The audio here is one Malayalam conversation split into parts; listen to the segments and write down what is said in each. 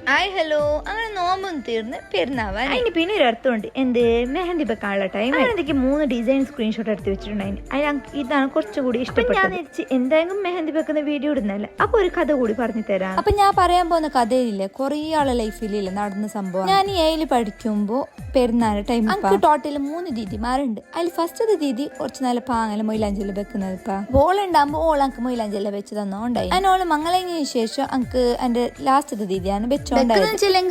ഹായ് ഹലോ അങ്ങനെ നോമ്പും തീർന്ന് പെരുന്നാവാൻ അതിന് പിന്നെ ഒരു അർത്ഥമുണ്ട്. എന്ത് മെഹന്തി വെക്കാനുള്ള ടൈം മെഹന്തിക്ക് 3 ഡിസൈൻ സ്ക്രീൻഷോട്ട് എടുത്ത് വെച്ചിട്ടുണ്ടായിരുന്നു. അതിന് ഇതാണ് കുറച്ചുകൂടി ഇഷ്ടപ്പെട്ടത്. ഞാൻ തിരിച്ച് എന്തായാലും മെഹന്തി വെക്കുന്ന വീഡിയോ ഇടുന്നല്ല, അപ്പൊ ഒരു കഥ കൂടി പറഞ്ഞു തരാം. അപ്പൊ ഞാൻ പറയാൻ പോകുന്ന കഥയില്ലേ, കുറേ ആളെ ലൈഫിലില്ല നടന്ന സംഭവം. ഞാൻ ഏഴില് പഠിക്കുമ്പോ പെരുന്നാൾ ടൈം എനിക്ക് ടോട്ടൽ 3 ദീദിമാരുണ്ട്. അതിൽ ഫസ്റ്റത്തെ ദീദി കുറച്ച് നല്ല പാങ്ങല മൊയിലാഞ്ചില വെക്കുന്നത്. ഇപ്പൊ ഓളുണ്ടാകുമ്പോ ഓൾ എനിക്ക് മൊയിലാഞ്ചില വെച്ച് തന്നോണ്ടായി. അതിനോള് മംഗളഞ്ഞതിന് ശേഷം എനിക്ക് എന്റെ ലാസ്റ്റത്തെ ദീദിയാണ് വെച്ചോണ്ടായത്.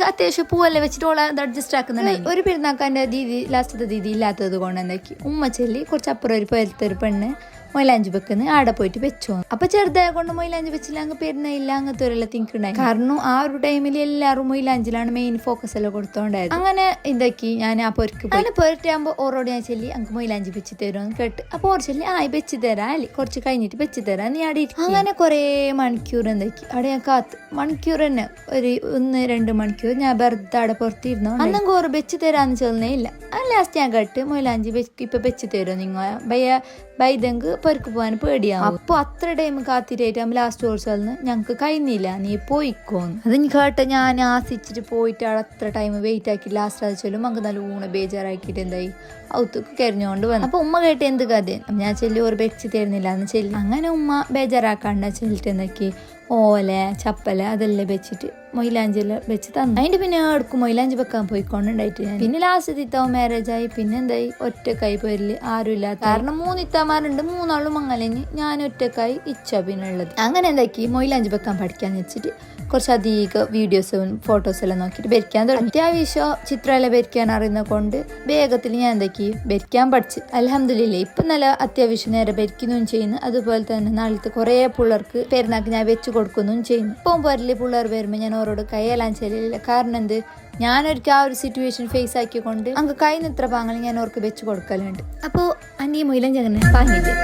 അത്യാവശ്യം പൂവെല്ലാം വെച്ചിട്ട് ഓളെ അഡ്ജസ്റ്റ് ആക്കുന്നുണ്ടായി. ഒരു പെരുന്നാൾക്ക് എന്റെ ദീദി ലാസ്റ്റത്തെ ദീദി ഇല്ലാത്തത് കൊണ്ട് എന്താക്കി ഉമ്മ ചെല്ലി കുറച്ചപ്പുറം ഒരു പേരത്തൊരു പെണ്ണ് മൊയിലാഞ്ചി വെക്കുന്ന ആടെ പോയിട്ട് വെച്ചോ. അപ്പൊ ചെറുതായ കൊണ്ട് മൊയിലാഞ്ചി വെച്ചില്ല, അങ്ങ് പെരുന്നില്ല, അങ്ങനത്തെ ഒരു തിങ്കുണ്ടായി. കാരണം ആ ഒരു ടൈമിൽ എല്ലാവരും മൊയിലാഞ്ചിലാണ് മെയിൻ ഫോക്കസ് എല്ലാം കൊടുത്തോണ്ടായത്. അങ്ങനെ ഇതാക്കി ഞാൻ ആ പൊരക്ക് പോയി. അങ്ങനെ പൊരട്ടാകുമ്പോ ഓരോട് ഞാൻ ചെല്ലി അങ്ങ് മൊയിലാഞ്ചി വെച്ച് തരുമെന്ന് കേട്ട്. അപ്പൊ ഓർ ചെല്ലി വെച്ച് തരാം അല്ലേ, കുറച്ച് കഴിഞ്ഞിട്ട് വെച്ച് തരാം നീ ആടെ ഇരിക്കും. അങ്ങനെ കുറെ മണിക്കൂർ എന്താക്കി അവിടെ ഞാൻ കാത്ത് മണിക്കൂർ തന്നെ ഒരു 1-2 മണിക്കൂർ ഞാൻ വെറുതെ അവിടെ പുറത്തിരുന്നു. അന്നും കോറ് വെച്ച് തരാന്ന് ചെന്നേ ഇല്ല. ലാസ്റ്റ് ഞാൻ കേട്ട് മൊയിലാഞ്ചി ഇപ്പൊ വെച്ച് തരുമോ നിങ്ങൾ ബൈദങ്ക് പൊരക്ക് പോകാൻ പേടിയാവും. അപ്പൊ അത്ര ടൈം കാത്തിട്ടായിട്ട് നമ്മൾ ലാസ്റ്റ് ഓർച്ചന്ന് ഞങ്ങക്ക് കഴിഞ്ഞില്ല, നീ പോയിക്കോന്ന്. അതിന് കേട്ട ഞാൻ ആസിച്ചിട്ട് പോയിട്ട് അവിടെ അത്ര ടൈം വെയിറ്റ് ആക്കി ലാസ്റ്റ് ആഴ്ചയിലും നമുക്ക് നല്ല ഊണ് ബേജാറാക്കിയിട്ട് എന്തായി ഔത്തൊക്കെ കരിഞ്ഞോണ്ട് വന്നു. അപ്പൊ ഉമ്മ കേട്ട് എന്ത് കഥ ഞാൻ ചെല്ലി ഓർ വെച്ച് തരുന്നില്ല എന്ന് ചെല്ലി. അങ്ങനെ ഉമ്മ ബേജാറാക്കാണ്ട ചെല്ലിട്ട് എന്താക്കി ഓല ചപ്പല അതെല്ലാം വെച്ചിട്ട് മൊയിലാഞ്ചെല്ലാം വെച്ച് തന്നു. അതിന്റെ പിന്നെ എടുക്കും മൊയിലാഞ്ചി വെക്കാൻ പോയിക്കൊണ്ടുണ്ടായിട്ട് ഞാൻ പിന്നെ ലാസ്റ്റ് ഇത്താവും മാരേജ് ആയി. പിന്നെ എന്തായി ഒറ്റക്കായി പോരില് ആരും ഇല്ലാത്ത കാരണം 3 ഇത്താമാരുണ്ട്, 3 ആളും മംഗലഞ്ഞ് ഞാൻ ഒറ്റക്കായി ഇച്ച പിന്നെ ഉള്ളത്. അങ്ങനെ എന്താക്കി മൊയിലാഞ്ചി വെക്കാൻ പഠിക്കാന്ന് വെച്ചിട്ട് കുറച്ചധികം വീഡിയോസും ഫോട്ടോസ് എല്ലാം നോക്കിയിട്ട് വരയ്ക്കാൻ തുടങ്ങി. അത്യാവശ്യം ചിത്രമെല്ലാം വരയ്ക്കാൻ അറിയുന്ന കൊണ്ട് വേഗത്തിൽ ഞാൻ എന്താക്കി വരയ്ക്കാൻ പഠിച്ച്. അൽഹംദുലില്ലാ ഇപ്പൊ നല്ല അത്യാവശ്യം നേരെ വരയ്ക്കുകയും ചെയ്യുന്നു. അതുപോലെ തന്നെ നാളത്തെ കുറെ പിള്ളേർക്ക് പെരുന്നാൾക്ക് ഞാൻ വെച്ച് കൊടുക്കുകയും ചെയ്യുന്നു. ഇപ്പം പോരല് പിള്ളേർ വരുമ്പോൾ ഞാൻ ഓരോട് കൈയെല്ലാം ചെല്ലില്ല. കാരണം എന്ത് ഞാനൊരിക്കൽ ആ ഒരു സിറ്റുവേഷൻ ഫേസ് ആക്കിക്കൊണ്ട് അങ്ങ് കൈ നിത്ര പാങ്ങൾ ഞാൻ ഓർക്ക് വെച്ച് കൊടുക്കലുണ്ട്. അപ്പോൾ അൻ്റെ ഈ മൊയിലാഞ്ചി അങ്ങനെ പാങ്ങില്ലേ.